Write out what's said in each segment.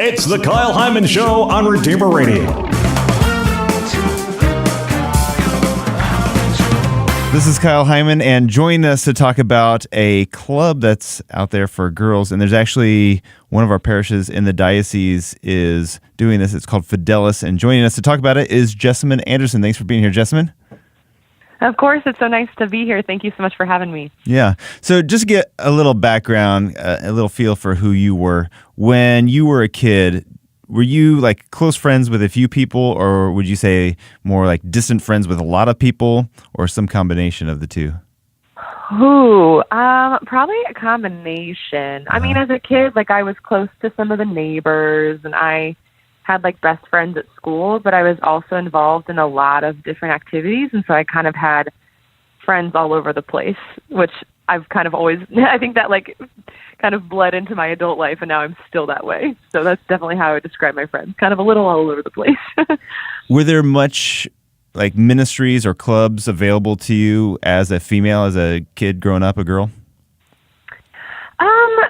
It's the Kyle Hyman Show on Redeemer Radio. This is Kyle Hyman, and joining us to talk about a club that's out there for girls. And there's actually one of our parishes in the diocese is doing this. It's called Fidelis. And joining us to talk about it is Jessamyn Anderson. Thanks for being here, Jessamyn. Of course. It's so nice to be here. Thank you so much for having me. Yeah. So just to get a little background, a little feel for who you were. When you were a kid, were you like close friends with a few people, or would you say more like distant friends with a lot of people, or some combination of the two? Probably a combination. I mean, as a kid, like I was close to some of the neighbors, and I had like best friends at school, but I was also involved in a lot of different activities, and so I kind of had friends all over the place, which I've kind of always, I think that like kind of bled into my adult life, and now I'm still that way. So that's definitely how I would describe my friends, kind of a little all over the place. Were there much like ministries or clubs available to you as a female, as a kid growing up, a girl?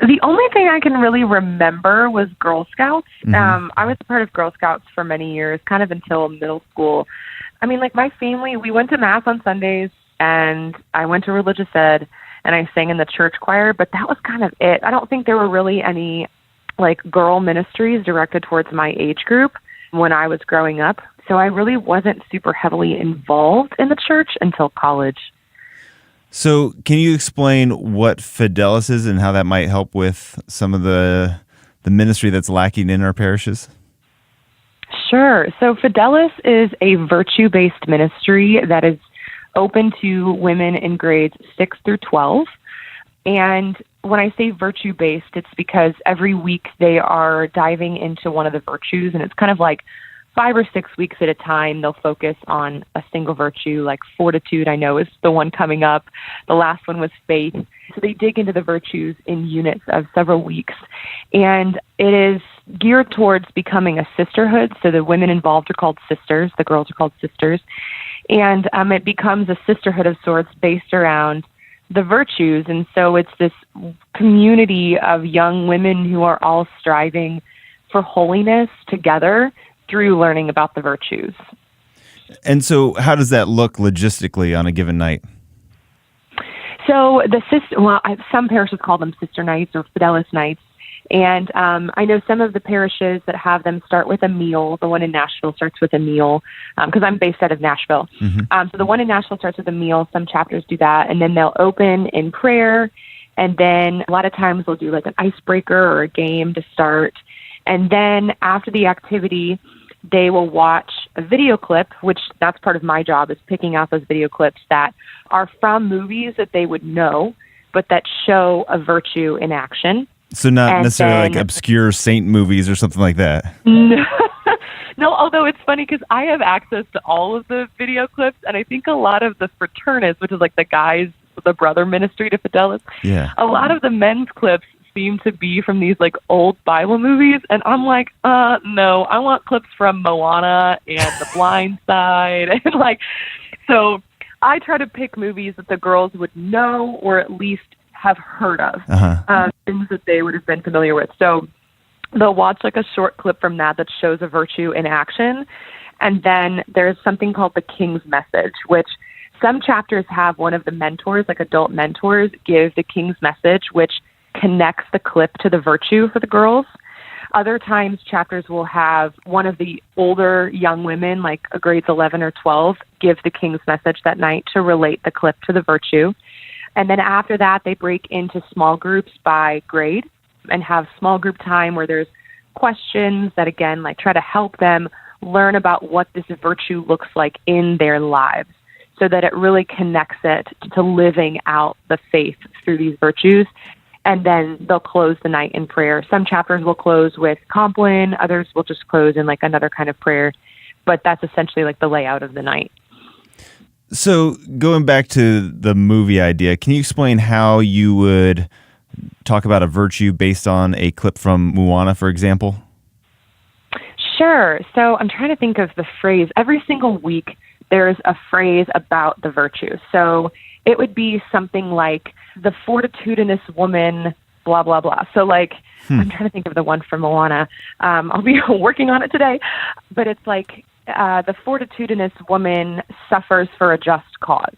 The only thing I can really remember was Girl Scouts. I was a part of Girl Scouts for many years, kind of until middle school. I mean, like my family, we went to Mass on Sundays, and I went to religious ed, and I sang in the church choir, but that was kind of it. I don't think there were really any like girl ministries directed towards my age group when I was growing up. So I really wasn't super heavily involved in the church until college. So can you explain what Fidelis is and how that might help with some of the ministry that's lacking in our parishes? Sure. So Fidelis is a virtue-based ministry that is open to women in grades 6 through 12. And when I say virtue-based, it's because every week they are diving into one of the virtues, and it's kind of like 5 or 6 weeks at a time, they'll focus on a single virtue, like fortitude, I know, is the one coming up. The last one was faith. So they dig into the virtues in units of several weeks. And it is geared towards becoming a sisterhood. So the women involved are called sisters. The girls are called sisters. And it becomes a sisterhood of sorts based around the virtues. And so it's this community of young women who are all striving for holiness together through learning about the virtues. And so how does that look logistically on a given night? So some parishes call them sister nights or Fidelis nights. And I know some of the parishes that have them start with a meal. The one in Nashville starts with a meal because I'm based out of Nashville. So the one in Nashville starts with a meal. Some chapters do that. And then they'll open in prayer. And then a lot of times they'll do like an icebreaker or a game to start. And then after the activity, they will watch a video clip, which that's part of my job, is picking out those video clips that are from movies that they would know, but that show a virtue in action. So not necessarily like obscure saint movies or something like that. No, although it's funny because I have access to all of the video clips, and I think a lot of the Fraternus, which is like the brother ministry to Fidelis, a lot of the men's clips seem to be from these like old Bible movies, and I'm like, no, I want clips from Moana and The Blind Side, and like, so I try to pick movies that the girls would know or at least have heard of, things that they would have been familiar with. So they'll watch like a short clip from that shows a virtue in action, and then there's something called the King's Message, which some chapters have one of the mentors, like adult mentors, give the King's Message, which connects the clip to the virtue for the girls. Other times, chapters will have one of the older young women, like grades 11 or 12, give the King's Message that night to relate the clip to the virtue. And then after that, they break into small groups by grade and have small group time where there's questions that, again, like try to help them learn about what this virtue looks like in their lives, so that it really connects it to living out the faith through these virtues. And then they'll close the night in prayer. Some chapters will close with Compline, others will just close in like another kind of prayer. But that's essentially like the layout of the night. So going back to the movie idea, can you explain how you would talk about a virtue based on a clip from Moana, for example? Sure. So I'm trying to think of the phrase. Every single week, there's a phrase about the virtue. So it would be something like, the fortitudinous woman blah, blah, blah. So like, I'm trying to think of the one from Moana. I'll be working on it today. But it's like the fortitudinous woman suffers for a just cause.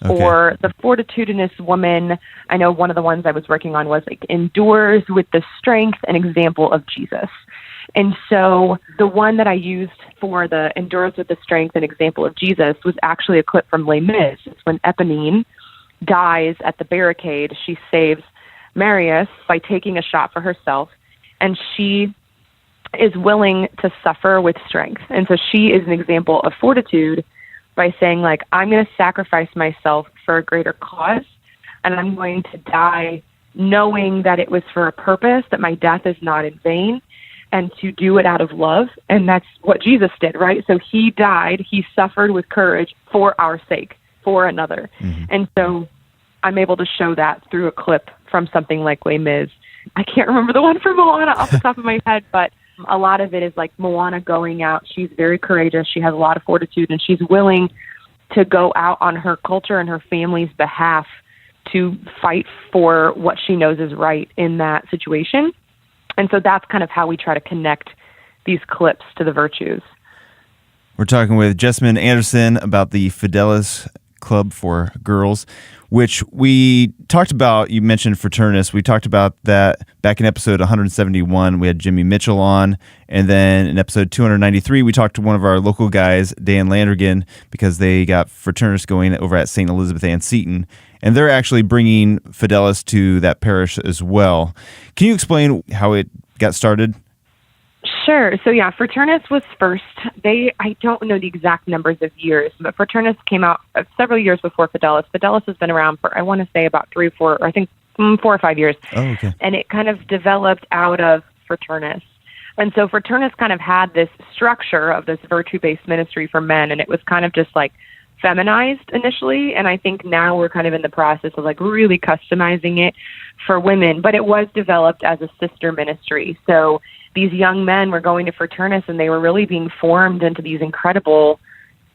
Okay. Or the fortitudinous woman, I know one of the ones I was working on was like endures with the strength and example of Jesus. And so the one that I used for the endures with the strength and example of Jesus was actually a clip from Les Mis. It's when Eponine dies at the barricade. She saves Marius by taking a shot for herself, and she is willing to suffer with strength. And so she is an example of fortitude by saying, like, I'm going to sacrifice myself for a greater cause, and I'm going to die knowing that it was for a purpose, that my death is not in vain, and to do it out of love. And that's what Jesus did, right? So he died, he suffered with courage for our sake, for another. Mm-hmm. And so I'm able to show that through a clip from something like Les Mis. I can't remember the one from Moana off the top of my head, but a lot of it is like Moana going out. She's very courageous. She has a lot of fortitude, and she's willing to go out on her culture and her family's behalf to fight for what she knows is right in that situation. And so that's kind of how we try to connect these clips to the virtues. We're talking with Jessamyn Anderson about the Fidelis Club for Girls, which we talked about. You mentioned Fraternus. We talked about that back in episode 171. We had Jimmy Mitchell on. And then in episode 293, we talked to one of our local guys, Dan Landrigan, because they got Fraternus going over at St. Elizabeth Ann Seton. And they're actually bringing Fidelis to that parish as well. Can you explain how it got started? Sure. So yeah, Fraternus was first. I don't know the exact numbers of years, but Fraternus came out several years before Fidelis. Fidelis has been around for, I want to say, about 4 or 5 years. Oh, okay. And it kind of developed out of Fraternus. And so Fraternus kind of had this structure of this virtue-based ministry for men, and it was kind of just like feminized initially. And I think now we're kind of in the process of like really customizing it for women, but it was developed as a sister ministry. So these young men were going to Fraternus, and they were really being formed into these incredible,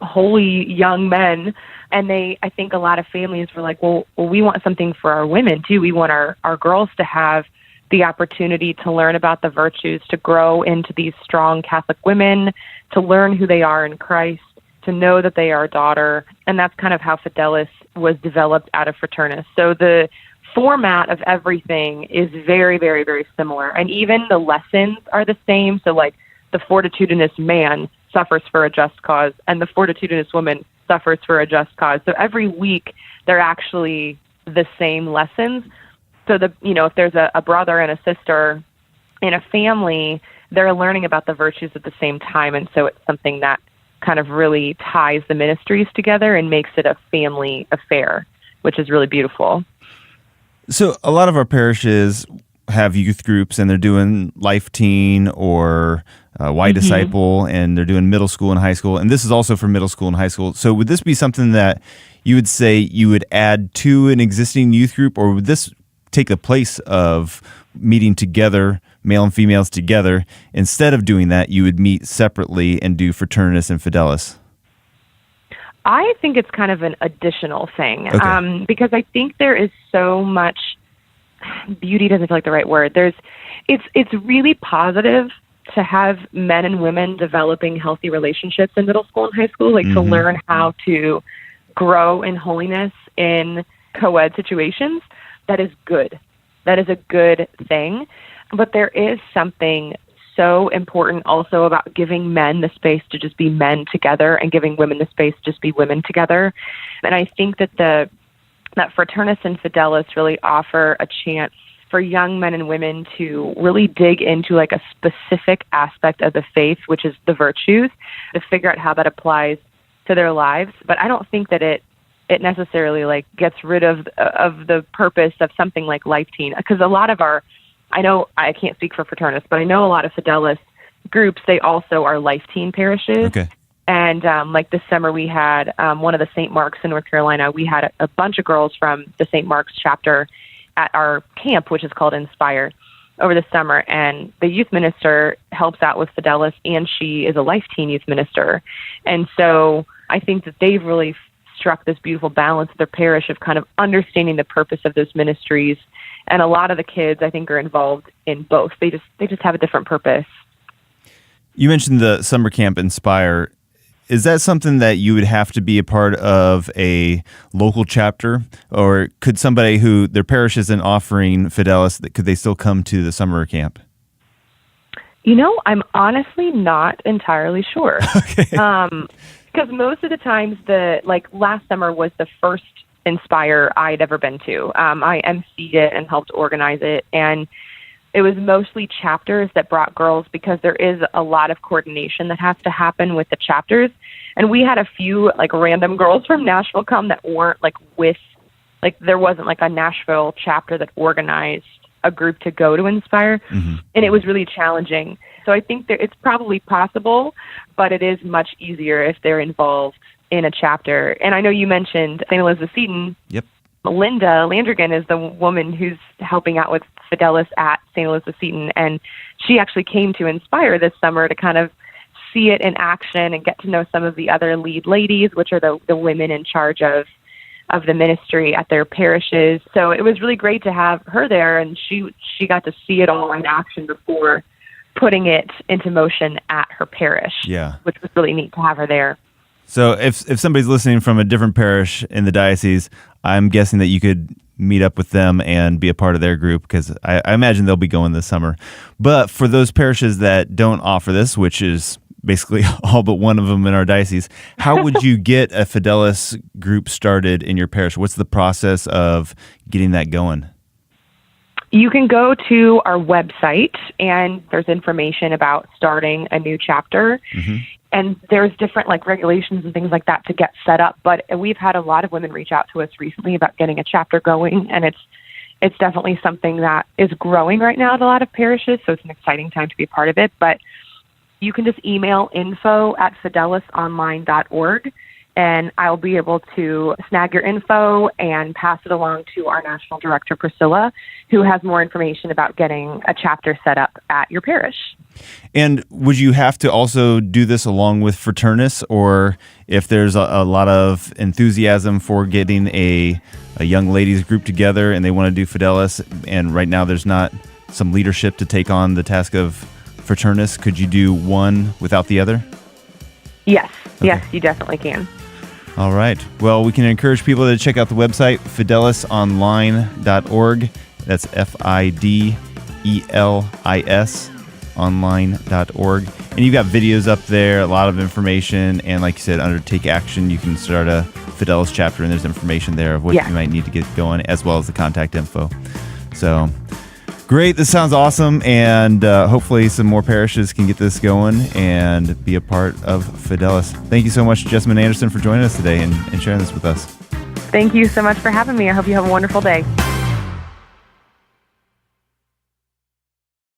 holy young men. And I think a lot of families were like, well, we want something for our women too. We want our girls to have the opportunity to learn about the virtues, to grow into these strong Catholic women, to learn who they are in Christ, to know that they are a daughter. And that's kind of how Fidelis was developed out of Fraternus. So the format of everything is very, very, very similar. And even the lessons are the same. So like the fortitudinous man suffers for a just cause, and the fortitudinous woman suffers for a just cause. So every week they're actually the same lessons. So if there's a brother and a sister in a family, they're learning about the virtues at the same time. And so it's something that kind of really ties the ministries together and makes it a family affair, which is really beautiful. So a lot of our parishes have youth groups, and they're doing Life Teen or Y Disciple, and they're doing middle school and high school. And this is also for middle school and high school. So would this be something that you would say you would add to an existing youth group, or would this take the place of meeting together, male and females together? Instead of doing that, you would meet separately and do Fraternus and Fidelis? I think it's kind of an additional thing, okay. Because I think there is so much beauty. Doesn't feel like the right word. It's really positive to have men and women developing healthy relationships in middle school and high school, like to learn how to grow in holiness in co-ed situations. That is good. That is a good thing. But there is something so important also about giving men the space to just be men together, and giving women the space to just be women together. And I think that that Fraternus and Fidelis really offer a chance for young men and women to really dig into like a specific aspect of the faith, which is the virtues, to figure out how that applies to their lives. But I don't think that it necessarily like gets rid of the purpose of something like Life Teen, because a lot of I know I can't speak for Fraternus, but I know a lot of Fidelis groups, they also are Life Teen parishes. Okay. And like this summer we had one of the St. Mark's in North Carolina. We had a bunch of girls from the St. Mark's chapter at our camp, which is called Inspire, over the summer. And the youth minister helps out with Fidelis, and she is a Life Teen youth minister. And so I think that they've really struck this beautiful balance with their parish of kind of understanding the purpose of those ministries. And a lot of the kids, I think, are involved in both. They just have a different purpose. You mentioned the summer camp Inspire. Is that something that you would have to be a part of a local chapter, or could somebody who their parish isn't offering Fidelis, could they still come to the summer camp? I'm honestly not entirely sure. Okay. Because most of the times, last summer was the first Inspire I'd ever been to. I emceed it and helped organize it, and it was mostly chapters that brought girls because there is a lot of coordination that has to happen with the chapters. And we had a few random girls from Nashville come that weren't there wasn't a Nashville chapter that organized a group to go to Inspire. Mm-hmm. And it was really challenging. So I think that it's probably possible, but it is much easier if they're involved in a chapter. And I know you mentioned St. Elizabeth Seton. Yep. Linda Landrigan is the woman who's helping out with Fidelis at St. Elizabeth Seton, and she actually came to Inspire this summer to kind of see it in action and get to know some of the other lead ladies, which are the women in charge of the ministry at their parishes. So it was really great to have her there, and she got to see it all in action before putting it into motion at her parish, which was really neat to have her there. So if somebody's listening from a different parish in the diocese, I'm guessing that you could meet up with them and be a part of their group, because I imagine they'll be going this summer. But for those parishes that don't offer this, which is basically all but one of them in our diocese, how would you get a Fidelis group started in your parish? What's the process of getting that going? You can go to our website, and there's information about starting a new chapter. Mm-hmm. And there's different regulations and things like that to get set up. But we've had a lot of women reach out to us recently about getting a chapter going, and it's definitely something that is growing right now at a lot of parishes. So it's an exciting time to be a part of it. But you can just email info@fidelisonline.org, and I'll be able to snag your info and pass it along to our national director, Priscilla, who has more information about getting a chapter set up at your parish. And would you have to also do this along with Fraternus, or if there's a lot of enthusiasm for getting a young ladies group together and they want to do Fidelis, and right now there's not some leadership to take on the task of Fraternus, could you do one without the other? Yes. Okay. Yes, you definitely can. All right. Well, we can encourage people to check out the website, fidelisonline.org. That's FIDELIS online.org. And you've got videos up there, a lot of information. And like you said, under Take Action, you can start a Fidelis chapter, and there's information there of what you might need to get going, as well as the contact info. So great. This sounds awesome. And hopefully some more parishes can get this going and be a part of Fidelis. Thank you so much, Jessamyn Anderson, for joining us today and sharing this with us. Thank you so much for having me. I hope you have a wonderful day.